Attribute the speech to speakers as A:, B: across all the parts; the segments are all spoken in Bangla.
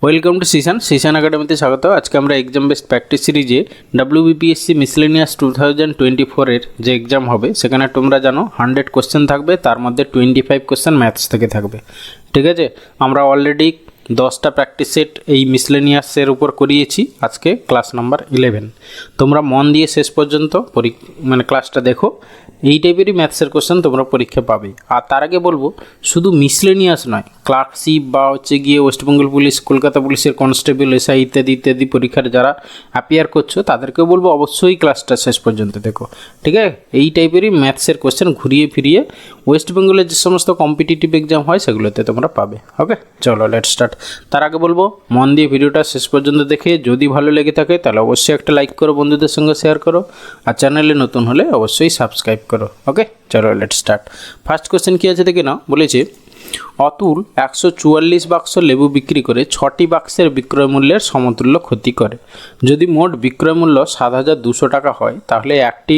A: ওয়েলকাম টু সিশান একাডেমিতে স্বাগত। আজকে আমরা এক্সাম বেসড প্র্যাকটিস সিরিজে WBPSC মিসলেনিয়াস 2024 যে এক্সাম হবে সেখানে তোমরা জানো 100 কোশ্চেন থাকবে, তার মধ্যে 25 কোশ্চেন ম্যাথস থেকে থাকবে। ঠিক আছে, আমরা অলরেডি 10টা প্র্যাকটিস সেট এই মিসলেনিয়াসের উপর করিয়েছি। আজকে ক্লাস নাম্বার 11। তোমরা মন দিয়ে শেষ পর্যন্ত ক্লাসটা দেখো, এই টাইপেরই ম্যাথসের কোশ্চেন তোমরা পরীক্ষা পাবে। আর তার আগে বলবো, শুধু মিসলেনিয়াস নয়, ক্লার্কশিপ বা গিয়ে ওয়েস্টবেঙ্গল পুলিশ, কলকাতা পুলিশের কনস্টেবল, এসআই ইত্যাদি পরীক্ষার যারা অ্যাপিয়ার করছো তাদেরকেও বলবো অবশ্যই ক্লাসটা শেষ পর্যন্ত দেখো। ঠিক আছে, এই টাইপেরই ম্যাথসের কোশ্চেন ঘুরিয়ে ফিরিয়ে ওয়েস্টবেঙ্গলের যে সমস্ত কম্পিটিটিভ এক্সাম হয় সেগুলোতে তোমরা পাবে। ওকে, চলো লেট স্টার্ট। তার আগে বলবো, মন দিয়ে ভিডিওটা শেষ পর্যন্ত দেখে যদি ভালো লেগে থাকে তাহলে অবশ্যই একটা লাইক করো, বন্ধুদের সঙ্গে শেয়ার করো, আর চ্যানেলে নতুন হলে অবশ্যই সাবস্ক্রাইব করো। ওকে, চলো লেট স্টার্ট। ফার্স্ট কোশ্চেন কী আছে দেখে নাও। বলেছে অতুল 144 বাক্স লেবু বিক্রি করে 6টি বাক্সের বিক্রয় মূল্যের সমতুল্য ক্ষতি করে। যদি মোট বিক্রয় মূল্য 7,200 টাকা হয় তাহলে একটি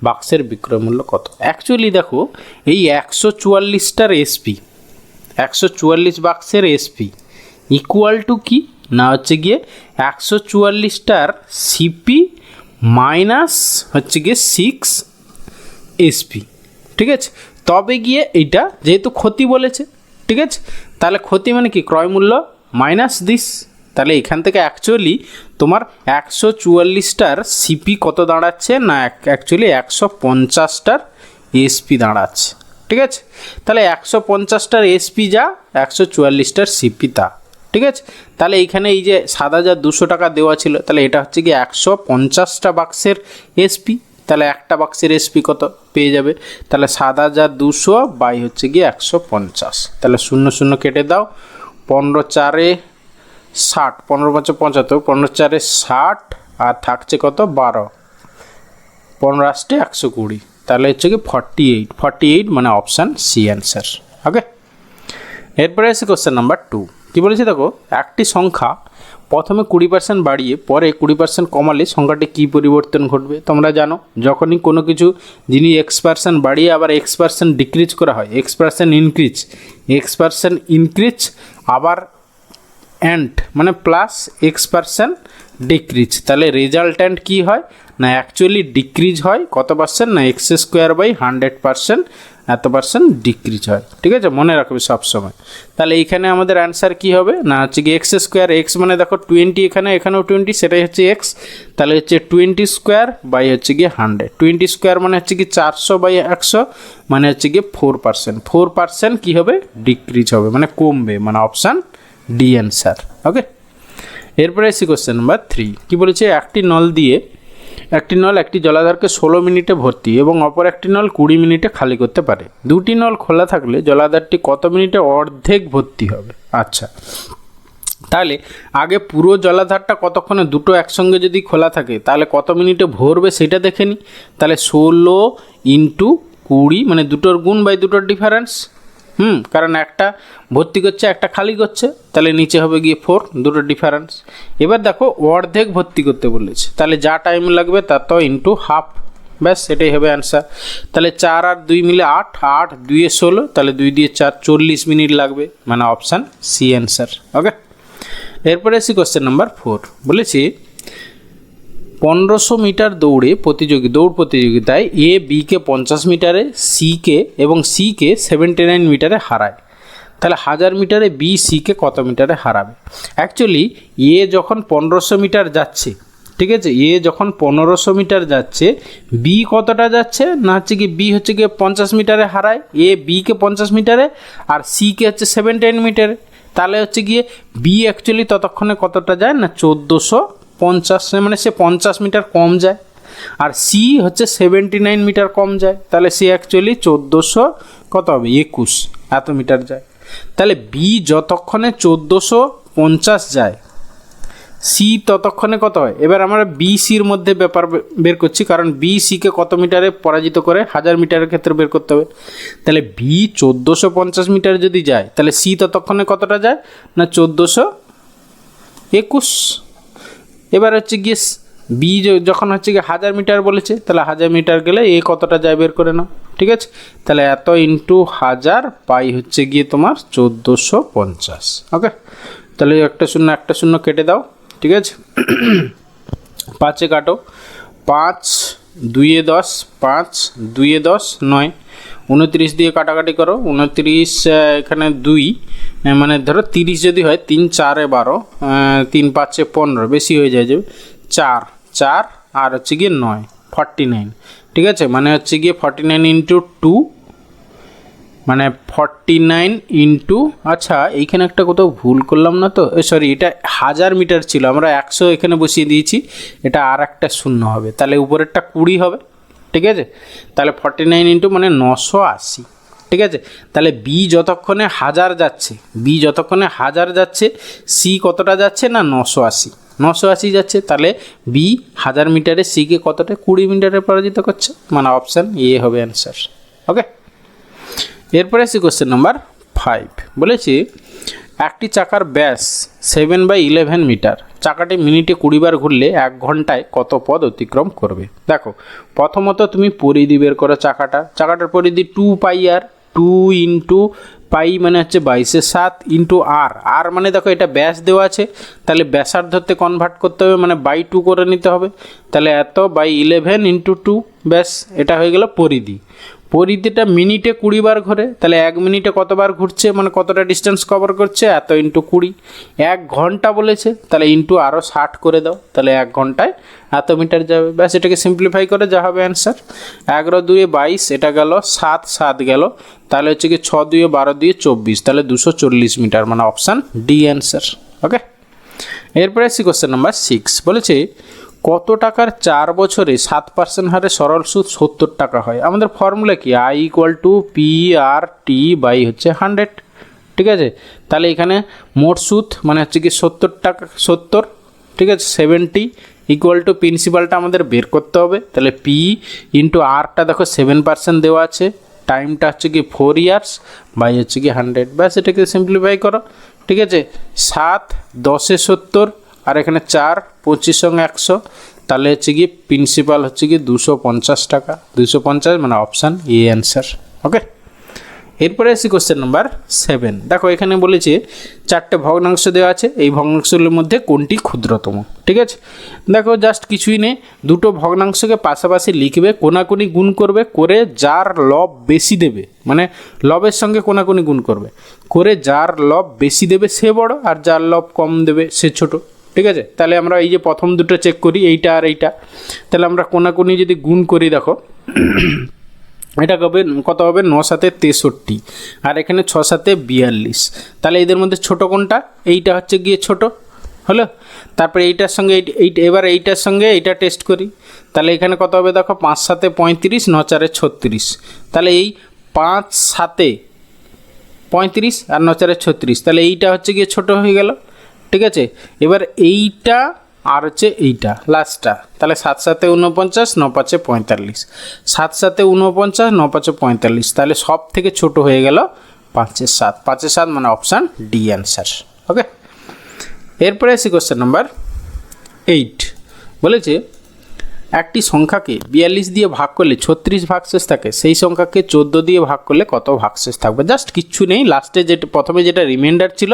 A: বাক্সের বিক্রয় মূল্য কত? অ্যাকচুয়ালি দেখো, এই 144টার এসপি, 144 বাক্সের এসপি ইকুয়াল টু কি না, হচ্ছে গিয়ে 144টার সিপি মাইনাস হচ্ছে গিয়ে 6 এসপি। ঠিক আছে, তবে গিয়ে এইটা যেহেতু ক্ষতি বলেছে, ঠিক আছে, তাহলে ক্ষতি মানে কি, ক্রয় মূল্য মাইনাস দিস। তাহলে এখান থেকে অ্যাকচুয়ালি তোমার 144টার সিপি কত দাঁড়াচ্ছে না, অ্যাকচুয়ালি 150টার এসপি দাঁড়াচ্ছে। ঠিক আছে, তাহলে 150টার এসপি যা, 144টার সিপি তা। ঠিক আছে, তাহলে এইখানে এই যে 7,200 টাকা দেওয়া ছিল, তাহলে এটা হচ্ছে কি 150টা বাক্সের এসপি। তাহলে একটা বাক্সের এসপি কত পেয়ে যাবে, তাহলে 7,200 বাই হচ্ছে গিয়ে 150। তাহলে 0 কেটে দাও, 15×4 = 60, 15×5 = 75, 15×4 = 60, আর থাকছে কত 12, 15×8 = 120। তাহলে হচ্ছে কি 48 মানে অপশান সি অ্যান্সার। ওকে, এরপরে আছে কোশ্চেন নাম্বার 2। কী বলেছে দেখো, একটি সংখ্যা প্রথমে 20% বাড়িয়ে পরে 20% কমালে সংখ্যাটি কী পরিবর্তন ঘটবে? তোমরা জানো, যখনই কোনো কিছু যিনি X% বাড়িয়ে আবার X% ডিক্রিজ করা হয়, X% ইনক্রিজ আবার অ্যান্ড মানে প্লাস X% ডিক্রিজ, তাহলে রেজাল্ট্যান্ট কী হয় না, অ্যাকচুয়ালি ডিক্রিজ হয় কত পার্সেন্ট না, x²/100% এত পার্সেন্ট ডিক্রিজ হয়। ঠিক আছে, মনে রাখবে সবসময়। তাহলে এইখানে আমাদের অ্যান্সার কী হবে না, হচ্ছে কি x², এক্স মানে দেখো 20, এখানেও 20, সেটাই হচ্ছে এক্স। তাহলে হচ্ছে 20² হচ্ছে গিয়ে 100, 20² মানে হচ্ছে কি 400/100, মানে হচ্ছে গিয়ে 4%। 4% কী হবে, ডিক্রিজ হবে, মানে কমবে, মানে অপশান ডি অ্যান্সার। ওকে, এরপরে এসি কোশ্চেন নাম্বার 3। কী বলেছে, একটি নল একটি জলাধারকে 16 মিনিটে ভর্তি এবং অপর একটি নল 20 মিনিটে খালি করতে পারে। দুটি নল খোলা থাকলে জলাধারটি কত মিনিটে অর্ধেক ভর্তি হবে? আচ্ছা, তাহলে আগে পুরো জলাধারটা কতক্ষণে, দুটো একসঙ্গে যদি খোলা থাকে তাহলে কত মিনিটে ভরবে সেটা দেখে নিই। তাহলে 16 × 20 মানে দুটোর গুণ বাই দুটোর ডিফারেন্স। কারণ একটা ভর্তি করছে একটা খালি করছে, তাহলে নিচে হবে গিয়ে 4, দুটো ডিফারেন্স। এবার দেখো অর্ধেক ভর্তি করতে বলেছে, তাহলে যা টাইম লাগবে তার তো ইন্টু হাফ, ব্যাস এটাই হবে অ্যান্সার। তাহলে 4 আর 2 মিলে 8, 8 2 এ 16, তাহলে 2 দিয়ে 4 40 মিনিট লাগবে, মানে অপশান সি অ্যান্সার। ওকে, এরপরে আসি কোশ্চেন নাম্বার 4। বলেছি 1500 মিটার দৌড় প্রতিযোগিতায় এ বিকে 50 মিটারে, সিকে 79 মিটারে হারায়। তাহলে 1000 মিটারে বি সিকে কত মিটারে হারাবে? অ্যাকচুয়ালি এ যখন 1500 মিটার যাচ্ছে, ঠিক আছে, এ যখন 1500 মিটার যাচ্ছে, বি কতটা যাচ্ছে না, হচ্ছে কি বি হচ্ছে গিয়ে 50 মিটারে হারায়, এ বিকে 50 মিটারে আর সিকে হচ্ছে 79 মিটারে। তাহলে হচ্ছে গিয়ে বি অ্যাকচুয়ালি ততক্ষণে কতটা যায় না, 1450, মানে সে 50 মিটার কম যায়, আর সি হচ্ছে 79 মিটার কম যায়। তাহলে সি অ্যাকচুয়ালি 1400 কত হবে 21 এত মিটার যায়। তাহলে বি যতক্ষণে 1450 যায়, সি ততক্ষণে কত হয়? এবার আমরা বি সির মধ্যে ব্যাপার বের করছি, কারণ বি সিকে কত মিটারে পরাজিত করে 1000 মিটারের ক্ষেত্রে বের করতে হবে। তাহলে বি 1450 মিটার যদি যায়, তাহলে সি ততক্ষণে কতটা যায় না 1421। এবার হচ্ছে গিয়ে বি যখন হচ্ছে গিয়ে 1000 মিটার বলেছে, তাহলে 1000 মিটার গেলে এ কতটা যায় বের করে নাও। ঠিক আছে, তাহলে এত ইন্টু 1000 পাই হচ্ছে গিয়ে তোমার 1450। ওকে, তাহলে একটা শূন্য কেটে দাও, ঠিক আছে। 5 কাটো, 5 2 10, 5 2 10 9, 29 দিয়ে কাটাকাটি করো, 29 এখানে 2 মানে ধরো 30 যদি হয়, 3 4 12, 3 5 15, বেশি হয়ে যায়, 4 4 আর হচ্ছে গিয়ে 9, 49, ঠিক আছে। মানে হচ্ছে গিয়ে 49 ইন্টু 2 মানে 49 ইন্টু, আচ্ছা এইখানে একটা কোথাও ভুল করলাম না তো, সরি, এটা 1000 মিটার ছিল, আমরা 100 এখানে বসিয়ে দিয়েছি, এটা আর একটা শূন্য হবে, তাহলে উপরেরটা 20 হবে, ঠিক আছে। তাহলে 49 ইন্টু মানে 980, ঠিক আছে। তাহলে বি যতক্ষণে 1000 যাচ্ছে, সি কতটা যাচ্ছে না 980 যাচ্ছে, তাহলে বি 1000 মিটারে সিকে কতটা 20 মিটারে পরাজিত করছে, মানে অপশান এ হবে অ্যান্সার। ওকে, এরপরে আসি কোশ্চেন নাম্বার 5। বলেছি একটি চাকার ব্যাস 7/11 মিটার, চাকাটি মিনিটে 20 বার ঘুরলে 1 ঘন্টায় কত পথ অতিক্রম করবে। দেখো প্রথমত তুমি পরিধি বের করো, চাকাটার পরিধি 2πr, 2 ইন্টু পাই মানে হচ্ছে 22/7 ইন্টু আর মানে দেখো এটা ব্যাস দেওয়া আছে, তাহলে ব্যাসার্ধতে কনভার্ট করতে হবে, মানে বাই 2 করে নিতে হবে, তাহলে এত বাই 11 ইন্টু 2, ব্যাস এটা হয়ে গেল পরিধি। পরিধিটা মিনিটে 20 বার ঘোরে, তাহলে 1 মিনিটে কতবার ঘুরছে মানে কতটা ডিস্টেন্স কভার করছে, এত ইন্টু 20। 1 ঘন্টা বলেছে, তাহলে ইন্টু আরও 60 করে দাও, তাহলে 1 ঘন্টায় এত মিটার যাবে, ব্যাস এটাকে সিম্পলিফাই করে যা হবে অ্যান্সার। 11 2 22, এটা গেল 7 7 গেল, তাহলে হচ্ছে কি 6 2 12 2 24, তাহলে 240 মিটার, মানে অপশান ডি অ্যান্সার। ওকে, এরপরে আসছি কোশ্চেন নাম্বার 6। বলেছে কত টাকার 4 বছরে 7% হারে সরল সুদ 70 টাকা হয়। আমাদের ফর্মুলা কি, I equal to PRT by হচ্ছে 100, ঠিক আছে। তাহলে এখানে মোট সুদ মানে হচ্ছে কি 70 টাকা, 70, ঠিক আছে, 70 ইকুয়াল টু প্রিন্সিপালটা আমাদের বের করতে হবে, তাহলে P ইন্টু আরটা দেখো 7% দেওয়া আছে, টাইমটা হচ্ছে কি 4 ইয়ার্স বাই হচ্ছে কি 100, ব্যাস এটাকে সিম্পলিফাই করো, ঠিক আছে। 7 10 70 আর এখানে 4 25 সঙ্গে 100, তাহলে হচ্ছে কি প্রিন্সিপাল হচ্ছে কি 250 টাকা, 250 মানে অপশান এ অ্যান্সার। ওকে, এরপরে আসি কোশ্চেন নাম্বার 7। দেখো এখানে বলেছে 4টে ভগ্নাংশ দেওয়া আছে, এই ভগ্নাংশগুলোর মধ্যে কোনটি ক্ষুদ্রতম, ঠিক আছে। দেখো জাস্ট কিছুই নেই, দুটো ভগ্নাংশকে পাশাপাশি লিখবে, কোনাকুনি গুণ করবে, করে যার লব বেশি দেবে, মানে লবের সঙ্গে কোনাকুনি গুণ করবে, করে যার লব বেশি দেবে সে বড়, আর যার লব কম দেবে সে ছোট, ঠিক আছে। তাহলে আমরা এই যে প্রথম দুটো চেক করি, এইটা আর এইটা, তাহলে আমরা কোনাকুনি যদি গুণ করি, দেখো এটা কত হবে 9 7 63 আর এখানে 6 7 42, তাহলে এদের মধ্যে ছোট কোনটা, এইটা হচ্ছে গিয়ে ছোট হলো। তারপরে এইটার সঙ্গে এবার এইটার সঙ্গে এইটা টেস্ট করি, তাহলে এখানে কত হবে দেখো 5 7 35, 9 4 36, তাহলে এই 5 7 35 আর 9 4 36, তাহলে এইটা হচ্ছে গিয়ে ছোট হয়ে গেল, ঠিক আছে। এবার এইটা আর হচ্ছে এইটা লাস্টটা, তাহলে 7 7 49, 9 5 45, 7 7 49, 9 5 45, তাহলে সব থেকে ছোট হয়ে গেল 5 7, 5 7 মানে অপশান ডি অ্যান্সার। ওকে, এরপরে আসি কোশ্চেন নাম্বার 8। বলেছে একটি সংখ্যাকে 42 দিয়ে ভাগ করলে 36 ভাগশেষ থাকে, সেই সংখ্যাকে 14 দিয়ে ভাগ করলে কত ভাগশেষ থাকবে। জাস্ট কিচ্ছু নেই, লাস্টে যেটা প্রথমে যেটা রিমাইন্ডার ছিল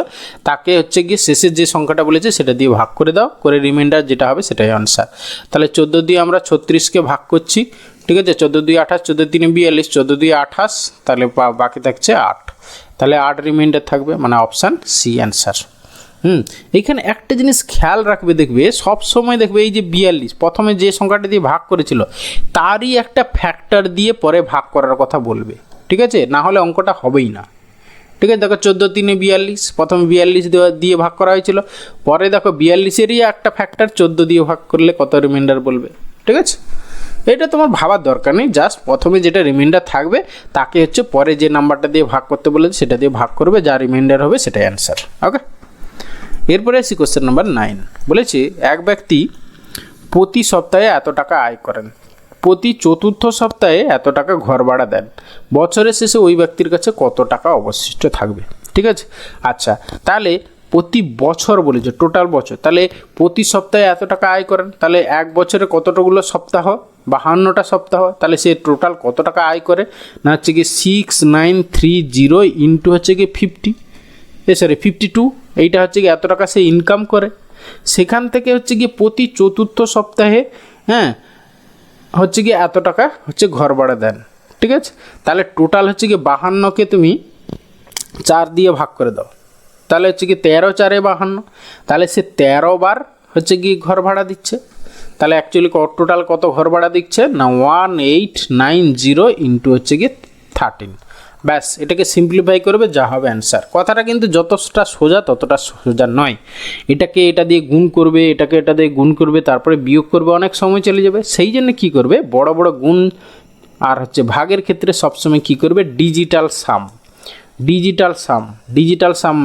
A: তাকে হচ্ছে গিয়ে শেষের যে সংখ্যাটা বলেছে সেটা দিয়ে ভাগ করে দাও, করে রিমাইন্ডার যেটা হবে সেটাই আনসার। তাহলে 14 দিয়ে আমরা 36কে ভাগ করছি, ঠিক আছে, 14 2 28, 14 3 42, 14 2 28, তাহলে বাকি থাকছে 8, তাহলে 8 রিমাইন্ডার থাকবে, মানে অপশান সি অ্যান্সার। এইখানে একটা জিনিস খেয়াল রাখবে, দেখবে সব সময় দেখবে এই যে 42 প্রথমে যে সংখ্যাটা দিয়ে ভাগ করেছিল তারই একটা ফ্যাক্টর দিয়ে পরে ভাগ করার কথা বলবে, ঠিক আছে, না হলে অঙ্কটা হবেই না, ঠিক আছে। দেখো 14 3 42, প্রথমে 42 দিয়ে ভাগ করা হয়েছিল, পরে দেখো 42-এরই একটা ফ্যাক্টর 14 দিয়ে ভাগ করলে কত রিমাইন্ডার বলবে, ঠিক আছে। এটা তোমার ভাবার দরকার নেই, জাস্ট প্রথমে যেটা রিমাইন্ডার থাকবে তাকে হচ্ছে পরে যে নাম্বারটা দিয়ে ভাগ করতে বলেছে সেটা দিয়ে ভাগ করবে, যা রিমাইন্ডার হবে সেটাই অ্যান্সার। ওকে, এরপরে আসি কোশ্চেন নাম্বার 9। বলেছে এক ব্যক্তি প্রতি সপ্তাহে এত টাকা আয় করেন, প্রতি চতুর্থ সপ্তাহে এত টাকা ঘর ভাড়া দেন, বছরের শেষে ওই ব্যক্তির কাছে কত টাকা অবশিষ্ট থাকবে, ঠিক আছে। আচ্ছা, তাহলে প্রতি বছর বলেছে, টোটাল বছর, তাহলে প্রতি সপ্তাহে এত টাকা আয় করেন, তাহলে এক বছরে কতটাগুলো সপ্তাহ, 52টা সপ্তাহ, তাহলে সে টোটাল কত টাকা আয় করে না হচ্ছে কি 6930 ইন্টু হচ্ছে কি 52, এইটা হচ্ছে কি এত টাকা সে ইনকাম করে, সেখান থেকে হচ্ছে গিয়ে প্রতি চতুর্থ সপ্তাহে হ্যাঁ হচ্ছে গিয়ে এত টাকা হচ্ছে ঘর ভাড়া দেন। ঠিক আছে, তাহলে টোটাল হচ্ছে গিয়ে 52কে তুমি 4 দিয়ে ভাগ করে দাও, তাহলে হচ্ছে কি 13 4 52, তাহলে সে 13 বার হচ্ছে কি ঘর ভাড়া দিচ্ছে। তাহলে অ্যাকচুয়ালি টোটাল কত ঘর ভাড়া দিচ্ছে না 1890 ইন্টু হচ্ছে কি 13। ব্যাস, এটাকে সিম্পলিফাই করবে, যা হবে অ্যান্সার। কথাটা কিন্তু যতটা সোজা ততটা সোজা নয়। এটাকে এটা দিয়ে গুণ করবে, এটাকে এটা দিয়ে গুণ করবে, তারপরে বিয়োগ করবে, অনেক সময় চলে যাবে। সেই জন্য কী করবে, বড় বড় গুণ আর হচ্ছে ভাগের ক্ষেত্রে সবসময় কী করবে, ডিজিটাল সাম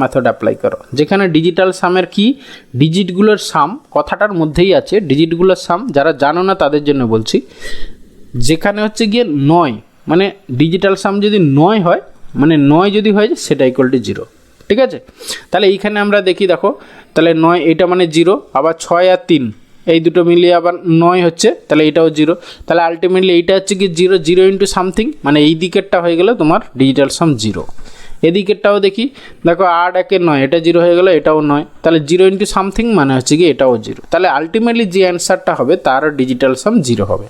A: মেথড অ্যাপ্লাই করো। যেখানে ডিজিটাল সামের কি, ডিজিটগুলোর সাম কথাটার মধ্যেই আছে, ডিজিটগুলোর সাম। যারা জানো না তাদের জন্য বলছি, যেখানে হচ্ছে গিয়ে 9 মানে ডিজিটাল সাম যদি 9 হয়, মানে 9 যদি হয়ে যায় সেটা ইকুয়াল টু 0। ঠিক আছে, তাহলে এইখানে আমরা দেখি, দেখো তাহলে 9 এটা মানে 0, আবার 6 আর 3 এই দুটো মিলিয়ে আবার 9 হচ্ছে, তাহলে এটাও 0। তাহলে আলটিমেটলি এইটা হচ্ছে কি 0 ইন্টু সামথিং, মানে এই দিকেরটা হয়ে গেল তোমার ডিজিটাল সাম 0। এদিকেরটাও দেখি, দেখো 8 একে 9, এটা 0 হয়ে গেল, এটাও 9, তাহলে 0 ইন্টু সামথিং মানে হচ্ছে কি এটাও 0। তাহলে আলটিমেটলি যে অ্যান্সারটা হবে তারও ডিজিটাল সাম 0 হবে।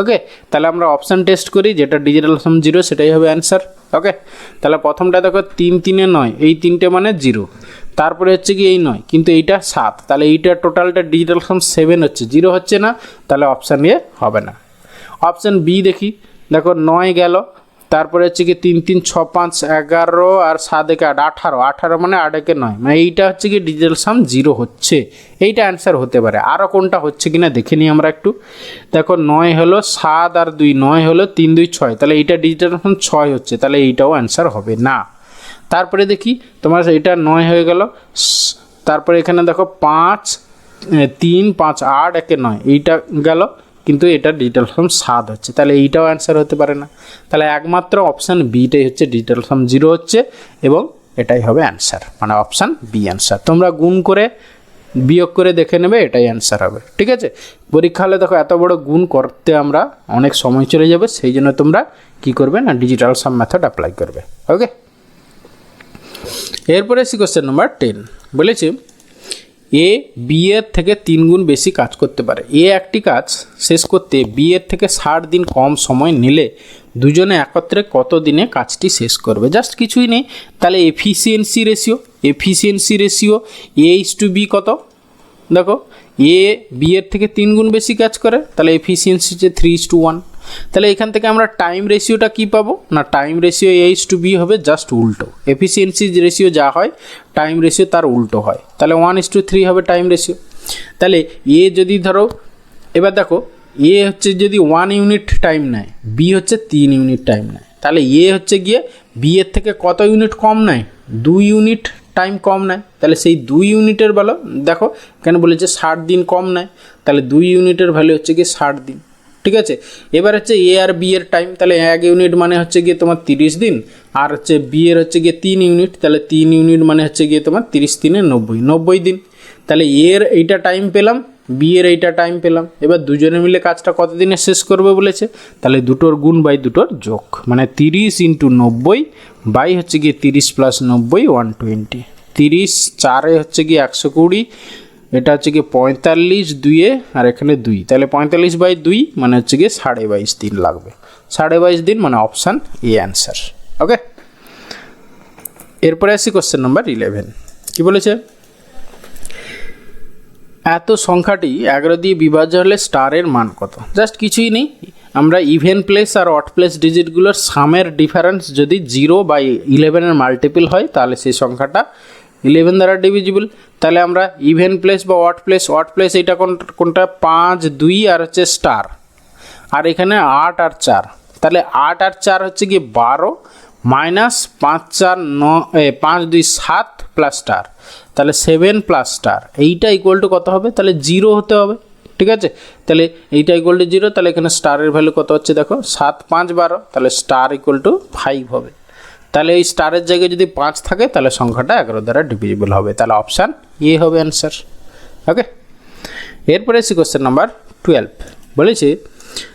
A: ওকে, তাহলে আমরা অপশান টেস্ট করি, যেটা ডিজিটাল সাম 0 সেটাই হবে অ্যান্সার। ওকে, তাহলে প্রথমটা দেখো 3 3 9, এই 3টে মানে 0, তারপরে হচ্ছে কি এই 9, কিন্তু এইটা 7, তাহলে এইটা টোটালটা ডিজিটাল সাম 7 হচ্ছে, 0 হচ্ছে না, তাহলে অপশান এ হবে না। অপশান বি দেখি, দেখো 9 গেল, তারপরে হচ্ছে কি 3 3 6 5 11 আর 7 একে 8 18 মানে 8 একে 9, মানে এইটা হচ্ছে কি ডিজিটাল সাম 0 হচ্ছে। এইটা অ্যান্সার হতে পারে। আরও কোনটা হচ্ছে কিনা দেখে নিই আমরা একটু। দেখো 9 হলো 7 আর 2, 9 হলো 3 2 6, তাহলে এইটা ডিজিটাল সাম 6 হচ্ছে, তাহলে এইটাও অ্যান্সার হবে না। তারপরে দেখি তোমার এটা 9 হয়ে গেল, তারপরে এখানে দেখো 5 3 5 8 একে 9, এইটা গেল, কিন্তু এটা ডিজিটাল সাম 7 হচ্ছে, তাহলে এইটাও অ্যান্সার হতে পারে না। তাহলে একমাত্র অপশান বিটাই হচ্ছে ডিজিটাল সাম 0 হচ্ছে, এবং এটাই হবে অ্যান্সার, মানে অপশান বি অ্যান্সার। তোমরা গুণ করে বিয়োগ করে দেখে নেবে, এটাই অ্যান্সার হবে। ঠিক আছে, পরীক্ষা হলে দেখো এত বড় গুণ করতে আমরা অনেক সময় চলে যাবে, সেই জন্য তোমরা কি করবে না ডিজিটাল সাম মেথড অ্যাপ্লাই করবে। ওকে, এরপরে এসি কোশ্চেন নাম্বার 10 বলেছে এ বি এর থেকে 3 গুণ বেশি কাজ করতে পারে। এ একটি কাজ শেষ করতে বি এর থেকে 60 দিন কম সময় নিলে দুজনে একত্রে কত দিনে কাজটি শেষ করবে। জাস্ট কিছুই নেই, তাহলে এফিসিয়েন্সি রেশিও A/B কত, দেখো এ বি এর থেকে 3 গুণ বেশি কাজ করে, তাহলে এফিসিয়েন্সি হচ্ছে 3:1। তাহলে এখান থেকে আমরা টাইম রেশিওটা কী পাবো না, টাইম রেশিও A/B হবে জাস্ট উল্টো। এফিসিয়েন্সি রেশিও যা হয় টাইম রেশিও তার উল্টো হয়, তাহলে 1:3 হবে টাইম রেশিও। তাহলে এ যদি ধরো, এবার দেখো এ হচ্ছে যদি 1 ইউনিট টাইম নেয়, বি হচ্ছে 3 ইউনিট টাইম নেয়, তাহলে এ হচ্ছে গিয়ে বি এর থেকে কত ইউনিট কম নেয়, 2 ইউনিট টাইম কম নেয়। তাহলে সেই 2 ইউনিটের বেলা দেখো কেন বলেছে 60 দিন কম নেয়, তাহলে 2 ইউনিটের ভ্যালু হচ্ছে গিয়ে 60 দিন। ঠিক আছে, এবার হচ্ছে এ আর বি এর টাইম, তাহলে 1 ইউনিট মানে হচ্ছে গিয়ে তোমার 30 দিন, আর হচ্ছে বি এর হচ্ছে গিয়ে 3 ইউনিট, তাহলে 3 ইউনিট মানে হচ্ছে গিয়ে তোমার 30 3 90 দিন। তাহলে এর এইটা টাইম পেলাম, বি এর এইটা টাইম পেলাম। এবার দুজনে মিলে কাজটা কত দিনে শেষ করবে বলেছে, তাহলে দুটোর গুণ বাই দুটোর যোগ, মানে 30 × 90 বাই হচ্ছে গিয়ে 30 + 90 120, 30 4 হচ্ছে গিয়ে 120, এটা হচ্ছে গিয়ে 45 2 আর এখানে 2, তাহলে 45/2 মানে হচ্ছে গিয়ে 22.5 দিন লাগবে। 22.5 দিন মানে অপশান এ অ্যান্সার। ওকে, এরপরে আসি কোশ্চেন নাম্বার 11 কি বলেছে, এত সংখ্যাটি 11 দিয়ে বিভাজ্য হলে স্টারের মান কত। জাস্ট কিছুই নেই, আমরা ইভেন প্লেস আর অড প্লেস ডিজিটগুলোর সামের ডিফারেন্স যদি 0/11 এর মাল্টিপল হয় তাহলে সেই সংখ্যাটা 11 দ্বারা ডিভিজিবল। তাহলে আমরা ইভেন প্লেস বা অড প্লেস এইটা কোনটা 5 2 আর হচ্ছে স্টার, আর এখানে 8 আর 4, তাহলে 8 আর 4 হচ্ছে গিয়ে 12 মাইনাস 5 4 9 5 2 7 প্লাস স্টার, তাহলে 7 প্লাস স্টার, এইটা ইকুয়াল টু কত হবে, তাহলে 0 হতে হবে। ঠিক আছে, তাহলে এইটা ইকুয়াল টু 0, তাহলে এখানে স্টারের ভ্যালু কত হচ্ছে দেখো 7 5 12, তাহলে স্টার ইকুয়াল টু 5 হবে। তাহলে এই স্টারের জায়গায় যদি 5 থাকে তাহলে সংখ্যাটা 11 দ্বারা ডিভিজিবল হবে, তাহলে অপশান এ হবে অ্যান্সার। ওকে, এরপরে এসে কোশ্চেন নাম্বার 12 বলেছে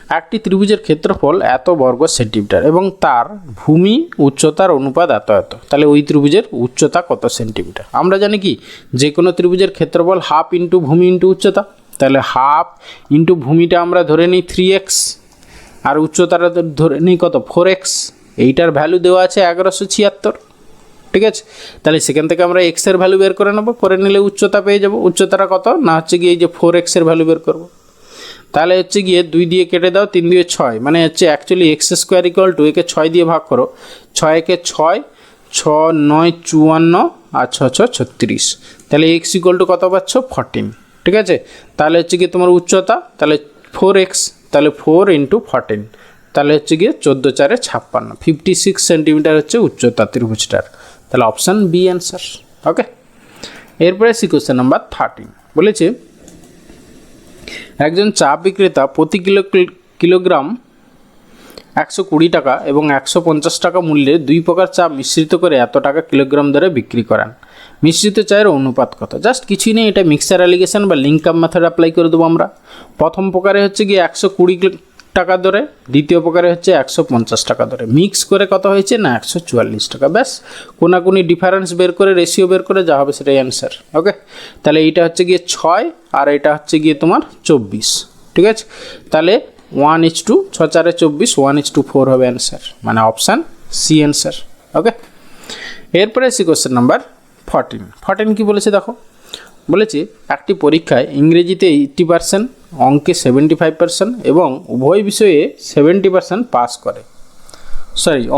A: একটি ত্রিভুজের ক্ষেত্রফল এত বর্গ সেন্টিমিটার এবং তার ভূমি উচ্চতার অনুপাত এত এত, তাহলে ওই ত্রিভুজের উচ্চতা কত সেন্টিমিটার? আমরা জানি কি যে কোনো ত্রিভুজের ক্ষেত্রফল হাফ ইন্টু ভূমি ইন্টু উচ্চতা, তাহলে হাফ ইন্টু ভূমিটা আমরা ধরে নিই 3x আর উচ্চতাটা ধরে নিই কত 4x, এইটার ভ্যালু দেওয়া আছে 1176, ঠিক আছে। তাহলে সেখান থেকে আমরা এক্সের ভ্যালু বের করে নেবো, করে নিলে উচ্চতা পেয়ে যাবো। উচ্চতাটা কত না হচ্ছে গিয়ে এই যে 4x এর ভ্যালু বের করবো, তাহলে হচ্ছে গিয়ে 2 দিয়ে কেটে দাও, 3 দিয়ে 6, মানে হচ্ছে actually x square equal to একে 6 দিয়ে ভাগ করো, 6 একে 6, 6 9 54 আর 6 6 36, তাহলে এক্স ইকুয়াল টু কত পাচ্ছ 14, ঠিক আছে। তাহলে হচ্ছে গিয়ে তোমার উচ্চতা তাহলে 4x, তাহলে 4 ইন্টু 14, তাহলে হচ্ছে গিয়ে 14 4 56, 56 সেন্টিমিটার হচ্ছে উচ্চতা ত্রিভুজটার, তাহলে অপশান বি অ্যান্সার। ওকে, এরপরে সি কোশ্চেন নাম্বার 13 বলেছে একজন চা বিক্রেতা প্রতি কিলোগ্রাম 120 টাকা এবং 150 টাকা মূল্যে 2 প্রকার চা মিশ্রিত করে এত টাকা কিলোগ্রাম দরে বিক্রি করেন। মিশ্রিত চায়ের অনুপাত কত? জাস্ট কিছুই নেই, এটা মিক্সার অ্যালিগেশন বা লিঙ্ক আপ মেথড অ্যাপ্লাই করে দেবো আমরা। প্রথম প্রকারে হচ্ছে গিয়ে 120 টাকা দরে, দ্বিতীয় প্রকারে হচ্ছে 150 টাকা দরে, মিক্স করে কত হয়েছে না 144 টাকা। ব্যাস কোনাকুনি ডিফারেন্স বের করে রেশিও বের করে যা হবে সেটাই অ্যান্সার। ওকে, তাহলে এইটা হচ্ছে গিয়ে 6 আর এটা হচ্ছে গিয়ে তোমার 24, ঠিক আছে। তাহলে 1:6 6 4 24, 1:4 হবে অ্যান্সার, মানে অপশান সি অ্যান্সার। ওকে, এরপরে সি কোশ্চেন নাম্বার 14 কি বলেছে দেখো, বলেছে একটি পরীক্ষায় ইংরেজিতে 80%, অঙ্কে 75% এবং উভয় বিষয়ে 70% পাস করে,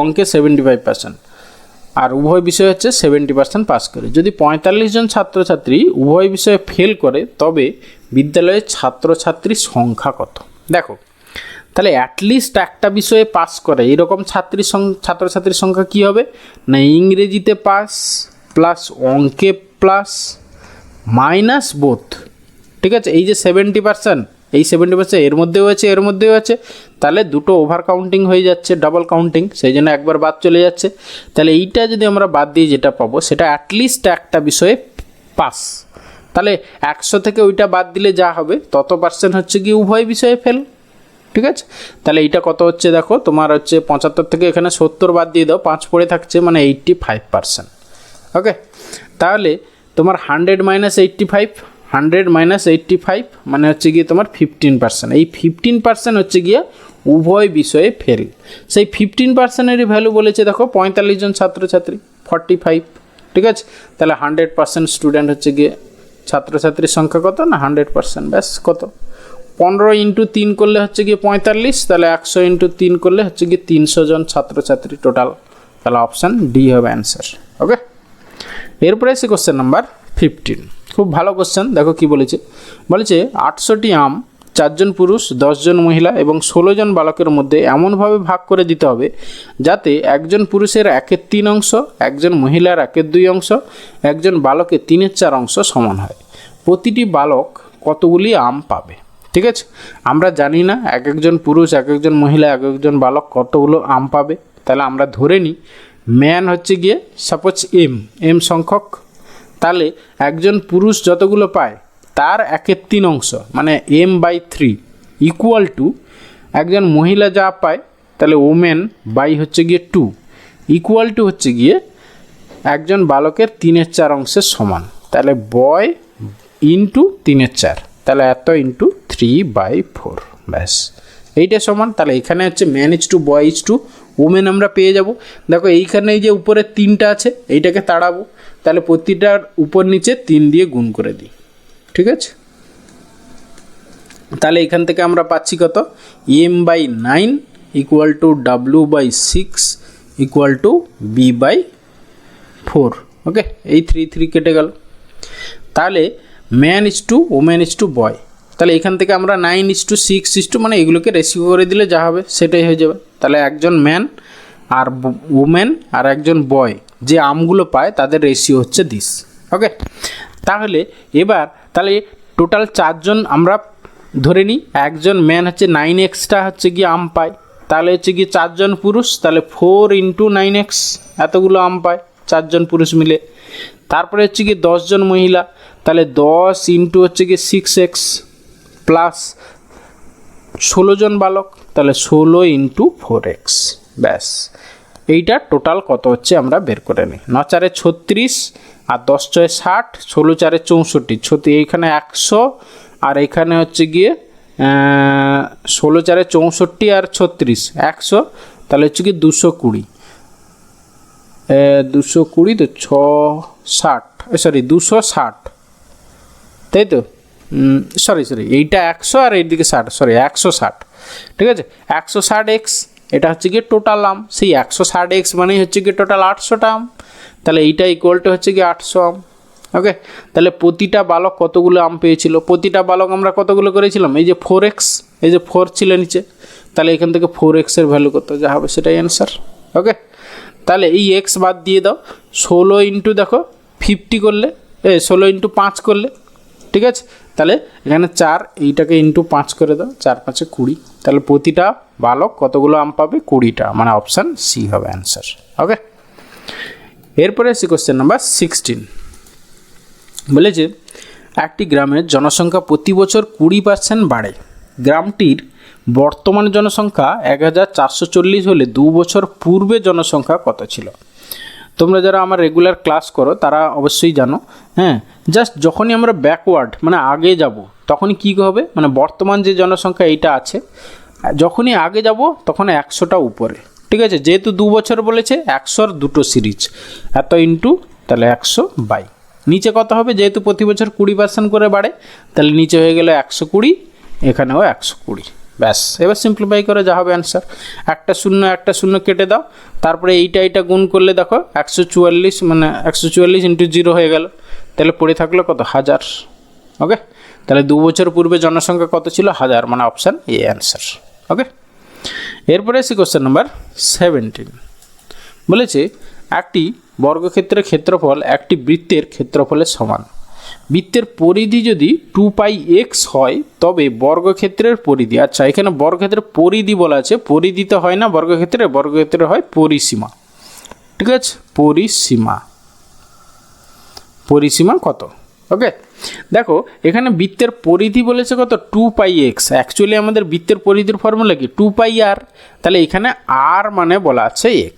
A: অঙ্কে 75% আর উভয় বিষয় হচ্ছে 70% পাস করে। যদি 45 জন ছাত্রছাত্রী উভয় বিষয়ে ফেল করে তবে বিদ্যালয়ের ছাত্রছাত্রীর সংখ্যা কত? দেখো, তাহলে অ্যাটলিস্ট একটা বিষয়ে পাস করে এরকম ছাত্রছাত্রীর সংখ্যা কী হবে না ইংরেজিতে পাস প্লাস অঙ্কে প্লাস মাইনাস বোথ, ঠিক আছে। এই যে 70%, এই 70% এর মধ্যেও আছে এর মধ্যেও আছে, তাহলে দুটো ওভার কাউন্টিং হয়ে যাচ্ছে, ডাবল কাউন্টিং, সেই জন্য একবার বাদ চলে যাচ্ছে। তাহলে এইটা যদি আমরা বাদ দিয়ে যেটা পাবো সেটা অ্যাটলিস্ট একটা বিষয়ে পাস, তাহলে 100 থেকে ওইটা বাদ দিলে যা হবে তত পার্সেন্ট হচ্ছে কি উভয় বিষয়ে ফেল, ঠিক আছে। তাহলে এইটা কত হচ্ছে দেখো, তোমার হচ্ছে 75 থেকে এখানে 70 বাদ দিয়ে দাও, 5 পড়ে থাকছে, মানে 85%। ওকে, তাহলে তোমার 100 - 85, 100 - 85 মানে হচ্ছে গিয়ে তোমার 15%। এই 15% হচ্ছে গিয়ে উভয় বিষয়ে ফেল। সেই 15%-এরই ভ্যালু বলেছে দেখো 45 জন ছাত্রছাত্রী 45, ঠিক আছে। তাহলে 100% স্টুডেন্ট হচ্ছে গিয়ে ছাত্রছাত্রীর সংখ্যা কত না 100%, ব্যাস কত 15 × 3 করলে হচ্ছে গিয়ে 45, তাহলে 100 × 3 করলে হচ্ছে গিয়ে 300 জন ছাত্রছাত্রী টোটাল, তাহলে অপশান ডি হবে অ্যান্সার। ওকে, এরপরে এসে কোশ্চেন নাম্বার 15, খুব ভালো কোশ্চেন। দেখো কি বলেছে, 800টি আম 4 জন পুরুষ 10 জন মহিলা এবং 16 জন বালকের মধ্যে এমনভাবে ভাগ করে দিতে হবে যাতে একজন পুরুষের 1/3 অংশ, একজন মহিলার 1/2 অংশ, একজন বালকের 3/4 অংশ সমান হয়। প্রতিটি বালক কতগুলি আম পাবে? ঠিক আছে, আমরা জানি না এক একজন পুরুষ, এক একজন মহিলা, এক একজন বালক কতগুলো আম পাবে। তাহলে আমরা ধরে নিই ম্যান হচ্ছে গিয়ে সাপোজ এম সংখ্যক, তাহলে একজন পুরুষ যতগুলো পায় তার 1/3 অংশ মানে m/3 ইকুয়াল টু একজন মহিলা যা পায় তাহলে ওমেন বাই হচ্ছে গিয়ে 2 ইকুয়াল টু হচ্ছে গিয়ে একজন বালকের 3/4 অংশের সমান। তাহলে বয় ইন্টু 3/4, তাহলে এত ইন্টু 3/4, ব্যাস এইটা সমান। তাহলে এখানে হচ্ছে man is to boy is to women আমরা পেয়ে যাব। দেখো এইখানে এই যে উপরে 3টা আছে এইটাকে তাড়াবো, তাহলে প্রতিটার উপর নিচে 3 দিয়ে গুণ করে দিই, ঠিক আছে। তাহলে এখান থেকে আমরা পাচ্ছি কত m/9 equal to w/6 equal to b/4। Okay, এই 3 কেটে গেল। তাহলে man is to women is to boy, তাহলে এখান থেকে আমরা 9:6 মানে এগুলোকে রেশিও করে দিলে যা হবে সেটাই হয়ে যাবে। তাহলে একজন ম্যান আর ওমেন আর একজন বয় যে আমগুলো পায় তাদের রেশিও হচ্ছে দিস। ওকে, তাহলে এবার তাহলে টোটাল 4 জন আমরা ধরে নিই, একজন ম্যান হচ্ছে 9xটা হচ্ছে গিয়ে আম পায়, তাহলে হচ্ছে গিয়ে 4 জন পুরুষ, তাহলে 4 × 9x এতগুলো আম পায় 4 জন পুরুষ মিলে। তারপরে হচ্ছে গিয়ে 10 জন মহিলা, তাহলে 10 × হচ্ছে গিয়ে 6x প্লাস 16 জন বালক, তাহলে 16 ইন্টু 4x, ব্যাস এইটা টোটাল কত হচ্ছে আমরা বের করে নিই। 9 4 36 আর 10 6 60, 16 4 64, এইখানে 100 আর এইখানে হচ্ছে গিয়ে 16 4 64 আর 36 100, তাহলে হচ্ছে কি 220, 220 তো 260, তাই তো, সরি এইটা 100 আর এইদিকে 60, 160, ঠিক আছে। 160x এটা হচ্ছে গিয়ে টোটাল আম, সেই 160x মানেই হচ্ছে গিয়ে টোটাল 800টা আম, তাহলে এইটা ইকুয়াল টু হচ্ছে গিয়ে 800 আম। ওকে, তাহলে প্রতিটা বালক কতগুলো আম পেয়েছিল, প্রতিটা বালক আমরা কতগুলো করেছিলাম, এই যে 4x, এই যে 4 ছিল নিচে, তাহলে এখান থেকে 4x এর ভ্যালু কত যা হবে সেটাই অ্যান্সার। ওকে, তাহলে এই x বাদ দিয়ে দাও, 16 ইন্টু দেখো 50 করলে, 16 ইন্টু 5 করলে, ঠিক আছে, তাহলে এখানে 4, এইটাকে ইন্টু 5 করে দাও, 4 5 20, তাহলে প্রতিটা বালক কতগুলো আম পাবে, 20টা, মানে অপশান সি হবে অ্যান্সার। ওকে, এরপরে আসি কোশ্চেন নাম্বার 16, বলেছে একটি গ্রামের জনসংখ্যা প্রতি বছর 20% বাড়ে, গ্রামটির বর্তমান জনসংখ্যা 1440 হলে 2 বছর পূর্বে জনসংখ্যা কত ছিল। তোমরা যারা আমার রেগুলার ক্লাস করো তারা অবশ্যই জানো, হ্যাঁ, জাস্ট যখনই আমরা ব্যাকওয়ার্ড মানে আগে যাব তখনই কী হবে, মানে বর্তমান যে জনসংখ্যা এইটা আছে, যখনই আগে যাব তখন 100টা উপরে, ঠিক আছে, যেহেতু 2 বছর বলেছে 100-র দুটো সিরিজ, এত ইন্টু তাহলে 100/, নিচে কত হবে, যেহেতু প্রতি বছর 20% করে বাড়ে, তাহলে নিচে হয়ে গেল 120, এখানেও 120, ব্যাস। এবার সিম্পলিফাই করে যা হবে অ্যান্সার, একটা শূন্য কেটে দাও, তারপরে এইটা গুণ করলে দেখো 144, মানে 144 ইন্টু 0 হয়ে গেল, তাহলে পড়ে থাকলো কত, 1000। ওকে, তাহলে 2 বছর পূর্বে জনসংখ্যা কত ছিল, 1000, মানে অপশান এ অ্যান্সার। ওকে, এরপরে আসি কোশ্চেন নাম্বার 17, বলেছে একটি বর্গক্ষেত্রের ক্ষেত্রফল একটি বৃত্তের ক্ষেত্রফলের সমান, বৃত্তের পরিধি যদি 2πx হয় তবে বর্গক্ষেত্রের পরিধি, আচ্ছা এখানে বর্গক্ষেত্রের পরিধি বলা আছে, পরিধিতে হয় না বর্গক্ষেত্রে হয় পরিসীমা, ঠিক আছে, পরিসীমা কত। ওকে, দেখো এখানে বৃত্তের পরিধি বলেছে কত, 2πx, অ্যাকচুয়ালি আমাদের বৃত্তের পরিধির ফর্মুলা কি, 2πr, তাহলে এখানে r মানে বলা আছে x,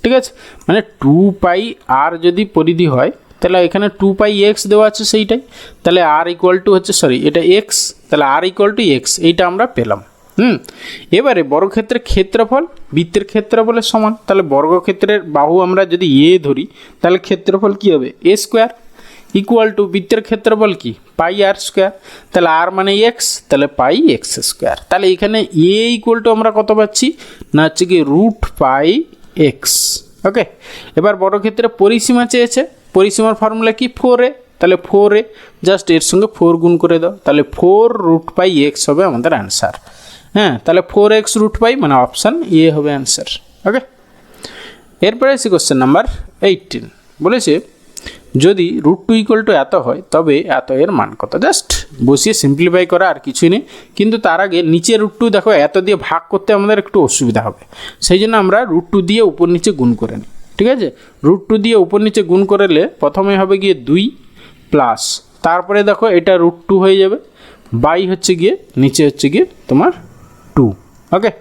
A: ঠিক আছে, মানে 2πr যদি পরিধি হয় তাহলে এখানে 2πx দেওয়া আছে সেইটাই, তাহলে r ইকুয়াল টু হচ্ছে, এটা x, তাহলে r ইকুয়াল টু x, এইটা আমরা পেলাম। এবারে বর্গক্ষেত্রের ক্ষেত্রফল বৃত্তের ক্ষেত্রফলের সমান, তাহলে বর্গক্ষেত্রের বাহু আমরা যদি এ ধরি তাহলে ক্ষেত্রফল কি হবে, a স্কোয়ার ইকুয়াল টু বৃত্তের ক্ষেত্রফল কি, πr স্কোয়ার, তাহলে r মানে x, তাহলে πx স্কোয়ার, তাহলে এখানে a ইকুয়াল টু আমরা কত পাচ্ছি না, হচ্ছে কি √πx। ওকে, এবার বর্গক্ষেত্রে পরিসীমা চেয়েছে, পরিসীমার ফর্মুলা কি, 4a, তাহলে 4a জাস্ট এর সঙ্গে 4 গুণ করে দাও, তাহলে 4√πx হবে আমাদের অ্যান্সার। হ্যাঁ, তাহলে 4x √π মানে অপশান এ হবে অ্যান্সার। ওকে, এরপরে আসি কোশ্চেন নাম্বার 18, বলেছে যদি √2 ইকুয়াল টু এত হয় তবে এত এর মান কত, জাস্ট বসিয়ে সিম্পলিফাই করা আর কিছুই নেই, কিন্তু তার আগে নিচে √2 দেখো এত দিয়ে ভাগ করতে আমাদের একটু অসুবিধা হবে, সেই জন্য আমরা √2 দিয়ে উপর নিচে গুণ করে নিই, ঠিক আছে, √2 দিয়ে উপর নিচে গুণ করলে প্রথমে হবে গিয়ে 2 প্লাস, তারপরে দেখো এটা √2 হয়ে যাবে, বাই হচ্ছে গিয়ে নিচে হচ্ছে গিয়ে তোমার 2। ওকে,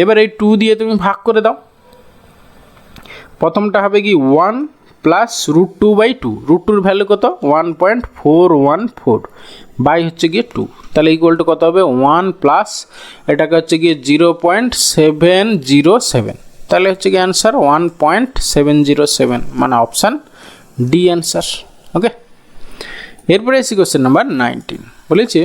A: এবার এই 2 দিয়ে তুমি ভাগ করে দাও, প্রথমটা হবে কি 1 প্লাস √2/2, √2-র ভ্যালু কত 1.414, বাই হচ্ছে গিয়ে 2, তাহলে ইকুয়াল টু কত হবে 1 প্লাস এটাকে হচ্ছে গিয়ে 0.707, তাহলে হচ্ছে গিয়ে অ্যান্সার 1.707, মানে অপশান ডি অ্যান্সার। ওকে, এরপরে এসি কোশ্চেন নাম্বার 19, বলেছে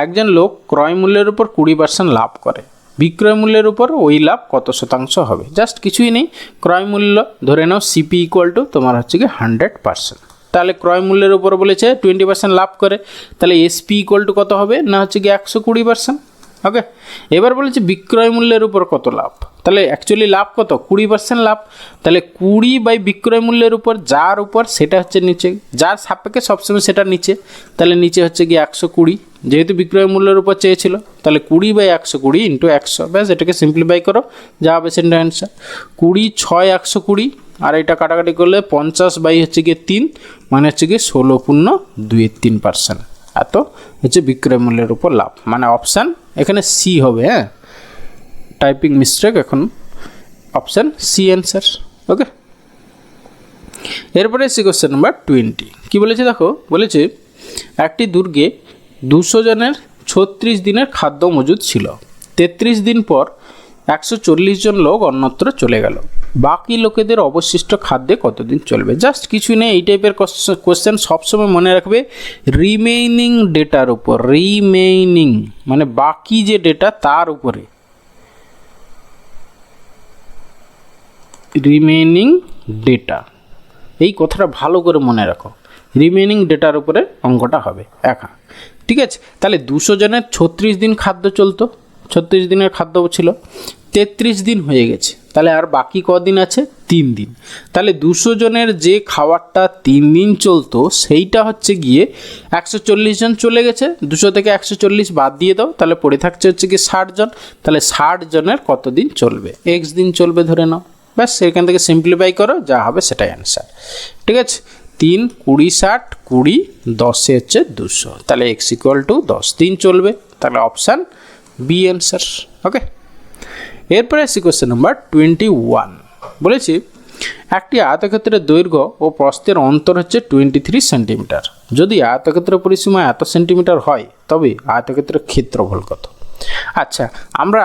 A: একজন লোক ক্রয় মূল্যের উপর 20% লাভ করে, বিক্রয় মূল্যের উপর ওই লাভ কত শতাংশ হবে, জাস্ট কিছুই নেই, ক্রয় মূল্য ধরে নাও সিপি ইকুয়াল টু তোমার হচ্ছে কি 100%, তাহলে ক্রয় মূল্যের উপর বলেছে 20% লাভ করে, তাহলে এসপি ইকুয়াল টু কত হবে না হচ্ছে কি 120%। ওকে, এবার বলেছে বিক্রয় মূল্যের উপর কত লাভ, তাহলে অ্যাকচুয়ালি লাভ কত 20% লাভ, তাহলে 20 বিক্রয় মূল্যের উপর, যার উপর সেটা হচ্ছে নিচে, যার সাপেক্ষে সবসময় সেটা নিচে, তাহলে নিচে হচ্ছে গিয়ে 120, যেহেতু বিক্রয় মূল্যের উপর চেয়েছিল, তাহলে 20/120 ইন্টু 100, ব্যাস এটাকে সিম্পলিফাই করো যা হবে সেটা অ্যান্সার, 20 6 120, আর এটা কাটাকাটি করলে 50 বাই হচ্ছে গিয়ে 3, মানে হচ্ছে গিয়ে 16.23%, এত হচ্ছে বিক্রয় মূল্যের উপর লাভ, মানে অপশান এখানে সি হবে। হ্যাঁ, টাইপিং মিস্টেক, এখন অপশান সি অ্যান্সার। ওকে, এরপরে এসে কোশ্চেন নাম্বার 20। কী বলেছে দেখো, বলেছে একটি দুর্গে 200 জনের 36 দিনের খাদ্য মজুদ ছিল। 33 দিন পর 140 জন লোক অন্যত্র চলে গেল। বাকি লোকেদের অবশিষ্ট খাদ্যে কতদিন চলবে? জাস্ট কিছু নেই, এই টাইপের কোশ্চেন সবসময় মনে রাখবে রিমেইনিং ডেটার উপর। রিমেইনিং মানে বাকি যে ডেটা তার উপরে, রিমেইনিং ডেটা, এই কথাটা ভালো করে মনে রাখো। রিমেইনিং ডেটার উপরে অঙ্কটা হবে একা। ঠিক আছে, তাহলে 200 জনের 36 দিন খাদ্য চলতো, 36 দিনের খাদ্য ছিল, 33 দিন হয়ে গেছে, তাহলে আর বাকি কদিন আছে? 3 দিন। তাহলে 200 জনের যে খাবারটা 3 দিন চলতো সেইটা হচ্ছে গিয়ে 140 জন চলে গেছে, 200 থেকে 140 বাদ দিয়ে দাও, তাহলে পড়ে থাকছে হচ্ছে কি 60 জন। তাহলে 60 জনের কতদিন চলবে? x দিন চলবে ধরে নাও, ব্যাস এখান থেকে সিম্পলিফাই করো, যা হবে সেটাই অ্যান্সার। ঠিক আছে, 3 20 60 20 10 হচ্ছে 200, তাহলে x = 10 দিন চলবে, তাহলে অপশান বি অ্যান্সার। ওকে, এরপরে আসি কোশ্চেন নাম্বার 21। বলেছি একটি আয়তক্ষেত্রের দৈর্ঘ্য ও প্রস্থের অন্তর হচ্ছে 23 সেন্টিমিটার। যদি আয়তক্ষেত্রের পরিসীমা এত সেন্টিমিটার হয় তবে আয়তক্ষেত্রের ক্ষেত্রফল কত? আচ্ছা, আমরা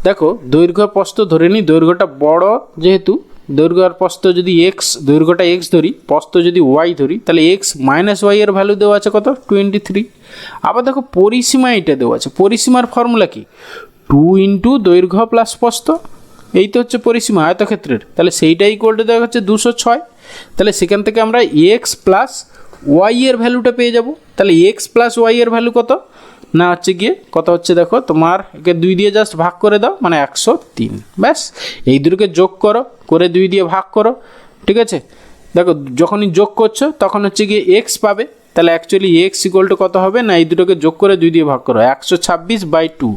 A: দেখো দৈর্ঘ্য প্রস্থ ধরে নিই, দৈর্ঘ্যটা বড় যেহেতু, দৈর্ঘ্য আর প্রস্থ যদি এক্স, দৈর্ঘ্যটা এক্স ধরি, প্রস্থ যদি ওয়াই ধরি, তাহলে এক্স মাইনাস ওয়াই এর ভ্যালু দেওয়া আছে কত? 23। আবার দেখো পরিসীমা এটা দেওয়া আছে, পরিসীমার ফর্মুলা কি? 2 ইন্টু দৈর্ঘ্য প্লাস প্রস্থ, এই তো হচ্ছে পরিসীমা আয়তক্ষেত্রের, তাহলে সেইটাই ইকুয়াল টু দেওয়া হচ্ছে 206। তাহলে সেখান থেকে আমরা এক্স প্লাস ওয়াই এর ভ্যালুটা পেয়ে যাব। তাহলে এক্স প্লাস ওয়াই এর ভ্যালু কত না হচ্ছে গিয়ে কত হচ্ছে দেখো, তোমার একে 2 দিয়ে জাস্ট ভাগ করে দাও, মানে 103। ব্যাস এই দুটোকে যোগ করো, করে 2 দিয়ে ভাগ করো। ঠিক আছে, দেখো যখনই যোগ করছো তখন হচ্ছে গিয়ে এক্স পাবে, তাহলে অ্যাকচুয়ালি এক্স ইকুয়াল টু কত হবে না, এই দুটোকে যোগ করে 2 দিয়ে ভাগ করো, 126/2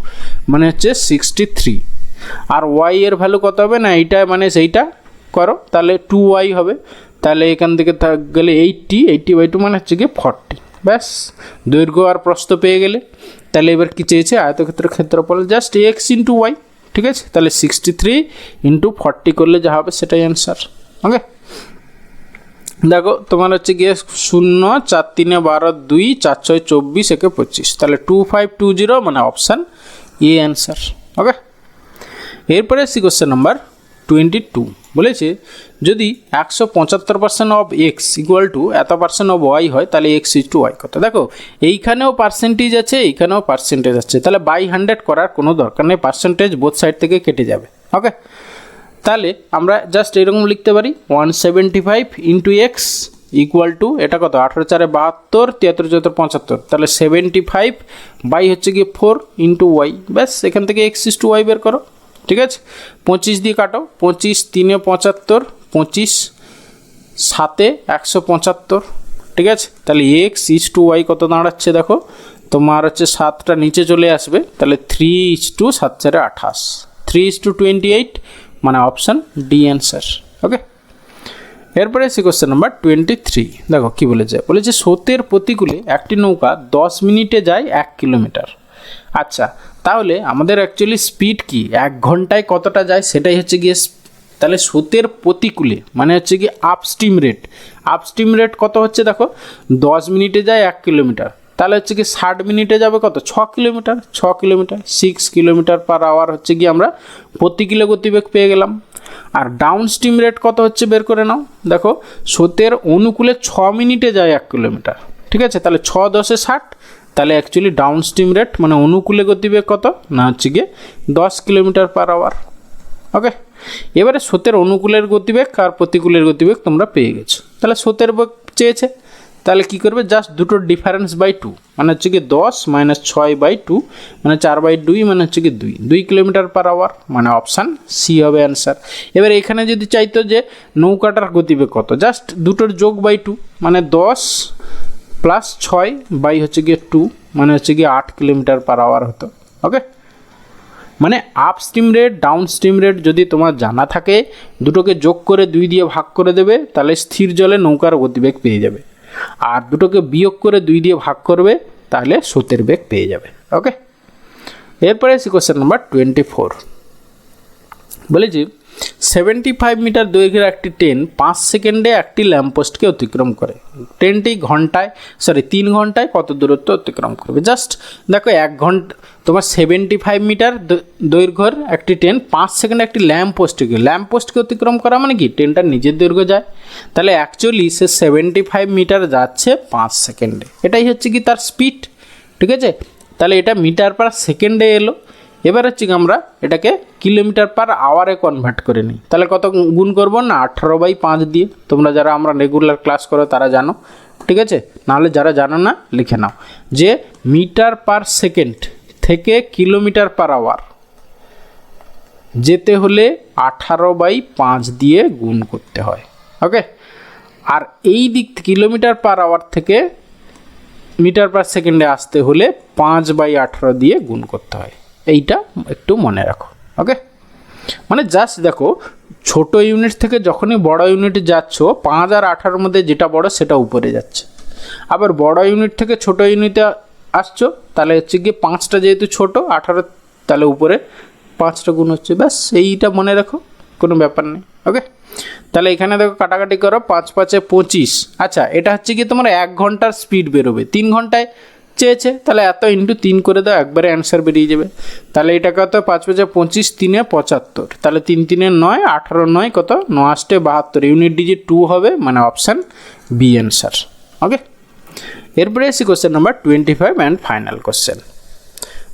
A: মানে হচ্ছে 63। আর ওয়াই এর ভ্যালু কত হবে না, এইটা মানে সেইটা করো, তাহলে 2y হবে, তাহলে এখান থেকে গেলে 80/2 মানে হচ্ছে গিয়ে 40। ব্যাস দৈর্ঘ্য আর প্রস্থ পেয়ে গেলে। তাহলে এবার কি চেয়েছে? আয়তক্ষেত্রের ক্ষেত্রফল জাস্ট এক্স ইন্টু ওয়াই। ঠিক আছে, তাহলে 63 × 40 করলে যা হবে সেটাই অ্যান্সার। ওকে, দেখো তোমার হচ্ছে গিয়ে 0 4 3 12 2 4 6 24 1 25, তাহলে 2520 মানে অপশান এ অ্যান্সার। ওকে, এরপরে আসছি কোশ্চেন নাম্বার 22। বলেছে যদি 175% অফ এক্স ইকুয়াল টু এত পার্সেন্ট অফ ওয়াই হয়, তাহলে এক্স ইজ টু ওয়াই কত? দেখো এইখানেও পার্সেন্টেজ আছে, এইখানেও পার্সেন্টেজ আছে, তাহলে বাই 100 করার কোনো দরকার নেই, পার্সেন্টেজ বোথ সাইড থেকে কেটে যাবে। ওকে, তাহলে আমরা জাস্ট এরকম লিখতে পারি 175 ইন্টু এক্স ইকুয়াল টু এটা কত? 18 4 72 73 74 75, তাহলে 75 বাই হচ্ছে গিয়ে 4 ইন্টু ওয়াই। ব্যাস এখান থেকে এক্স ইজ টু ওয়াই বের করো। ঠিক আছে, 25 দিয়ে কাটো, 25 3 75, 25 7 175। ঠিক আছে, তাহলে এক্স ইজ টু ওয়াই কত দাঁড়াচ্ছে দেখো, তোমার হচ্ছে 7টা নিচে চলে আসবে, তাহলে 3 7 4 28, 3:28 মানে অপশান ডি অ্যান্সার। ওকে, এরপরে সে কোশ্চেন নাম্বার 23। দেখো কি বলেছে, বলেছে স্রোতের প্রতিকূলে একটি নৌকা 10 মিনিটে যায় 1 কিলোমিটার। আচ্ছা, তাহলে আমাদের অ্যাকচুয়ালি স্পিড কি, 1 ঘন্টায় কতটা যায় সেটাই হচ্ছে গিয়ে, তাহলে স্রোতের প্রতিকূলে মানে হচ্ছে কি আপস্ট্রিম রেট। আপস্ট্রিম রেট কত হচ্ছে দেখো, 10 মিনিটে যায় 1 কিলোমিটার, তাহলে হচ্ছে কি 60 মিনিটে যাবে কত? 6 kilometre. 6 kilometre 6 kilometre per hour হচ্ছে কি আমরা প্রতি কিলো গতিবেগ পেয়ে গেলাম। আর ডাউন স্ট্রিম রেট কত হচ্ছে বের করে নাও, দেখো স্রোতের অনুকূলে 6 মিনিটে যায় 1 কিলোমিটার। ঠিক আছে, তাহলে 6 10 60, তাহলে অ্যাকচুয়ালি ডাউন স্ট্রিম রেট মানে অনুকূলে গতিবেগ কত না হচ্ছে গিয়ে 10 কিলোমিটার পার আওয়ার। ওকে, এবারে স্রোতের অনুকূলের গতিবেগ আর প্রতিকূলের গতিবেগ তোমরা পেয়ে গেছো, তাহলে স্রোতের বেগ চেয়েছে, তাহলে কী করবে, জাস্ট দুটোর ডিফারেন্স বাই 2 মানে হচ্ছে কি 10 - 6/2 মানে 4/2 মানে হচ্ছে কি 2 কিলোমিটার পার আওয়ার, মানে অপশান সি হবে অ্যান্সার। এবার এখানে যদি চাইতো যে নৌকাটার গতিবেগ কত, জাস্ট দুটোর যোগ বাই 2 মানে 10 + 6 বাই হচ্ছে গিয়ে 2 মানে হচ্ছে গিয়ে 8 কিলোমিটার পার আওয়ার হতো। ওকে, মানে up stream rate down stream rate যদি তোমার জানা থাকে, দুটোকে যোগ করে 2 দিয়ে ভাগ করে দেবে, তাহলে স্থির জলে নৌকার গতিবেগ পেয়ে যাবে। আর দুটোকে বিয়োগ করে 2 দিয়ে ভাগ করবে, তাহলে স্রোতের বেগ পেয়ে যাবে। ওকে, এরপরে আসি কোশ্চেন নাম্বার 24। বলেছি 75 মিটার দৈর্ঘ্যের একটি ট্রেন 5 সেকেন্ডে একটি ল্যাম্পপোস্টকে অতিক্রম করে। ট্রেনটি 3 ঘন্টায় কত দূরত্ব অতিক্রম করবে? জাস্ট দেখো 1 ঘন্টা তোমার 75 মিটার দৈর্ঘ্যের একটি ট্রেন 5 সেকেন্ডে একটি ল্যাম্পপোস্টকে অতিক্রম করা মানে কি ট্রেনটার নিজের দৈর্ঘ্য যায়, তাহলে অ্যাকচুয়ালি সে 75 মিটার যাচ্ছে 5 সেকেন্ডে, এটাই হচ্ছে কি তার স্পিড। ঠিক আছে, তাহলে এটা মিটার পার সেকেন্ডে এলো। এবার হচ্ছে কি আমরা এটাকে কিলোমিটার পার আওয়ারে কনভার্ট করে নিই, তাহলে কত গুণ করবো না 18/5 দিয়ে। তোমরা যারা আমরা রেগুলার ক্লাস করো তারা জানো, ঠিক আছে, নাহলে যারা জানো না লিখে নাও যে মিটার পার সেকেন্ড থেকে কিলোমিটার পার আওয়ার যেতে হলে 18/5 দিয়ে গুণ করতে হয়। ওকে, আর এই দিক কিলোমিটার পার আওয়ার থেকে মিটার পার সেকেন্ডে আসতে হলে 5/18 দিয়ে গুণ করতে হয়। এইটা একটু মনে রাখো। ওকে, মানে জাস্ট দেখো ছোট ইউনিট থেকে যখনই বড় ইউনিটে যাচ্ছ 5 আর 18-র মধ্যে যেটা বড় সেটা উপরে যাচ্ছে, আবার বড় ইউনিট থেকে ছোট ইউনিটে আসছো তাহলে হচ্ছে গিয়ে 5টা যেহেতু ছোট 18 তাহলে উপরে 5টা গুণ হচ্ছে, ব্যাস এইটা মনে রাখো, কোনো ব্যাপার নেই। ওকে, তাহলে এখানে দেখো কাটাকাটি করো, 5 5 25। আচ্ছা, এটা হচ্ছে কি তোমার 1 ঘন্টার স্পিড বেরোবে, 3 ঘন্টায় চেয়েছে, তাহলে এত ইন্টু 3 করে দাও, একবারে অ্যান্সার বেরিয়ে যাবে। তাহলে এটা কত 5 5 25, 3 75, তাহলে 3 3 9, 18 9 কত 9 8 72, ইউনিট ডিজিট 2 হবে, মানে অপশান বি অ্যান্সার। ওকে, এরপরে এসে question number 25 and final question.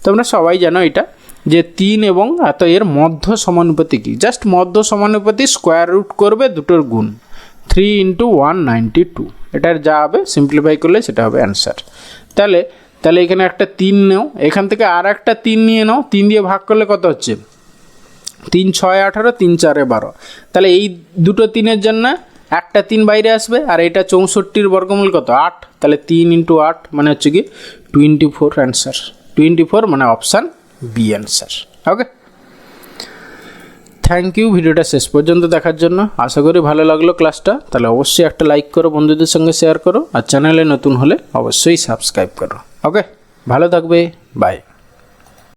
A: তোমরা সবাই জানো এটা যে 3 এবং এত এর মধ্য সমানুপাতি কি, জাস্ট মধ্য সমানুপাতি স্কোয়ার রুট করবে দুটোর গুণ, 3 × 192, এটার যা হবে সিম্পলিফাই করলে সেটা হবে অ্যান্সার। তাহলে এখানে একটা 3 নাও, এখান থেকে আর একটা 3 নিয়ে নাও, 3 দিয়ে ভাগ করলে কত হচ্ছে 3 6 18, 3 4 12, তাহলে এই দুটো 3-এর জন্য একটা 3 বাইরে আসবে, আর এটা 64-র বর্গমূল কত 8, তাহলে 3 × 8 মানে হচ্ছে কি 24 অ্যান্সার। 24 মানে option B answer. Okay, thank you ভিডিওটা শেষ পর্যন্ত দেখার জন্য। আশা করি ভালো লাগলো ক্লাসটা, তাহলে অবশ্যই একটা লাইক করো, বন্ধুদের সঙ্গে শেয়ার করো, আর চ্যানেলে নতুন হলে অবশ্যই সাবস্ক্রাইব করো। ওকে, ভালো থাকবে, বাই।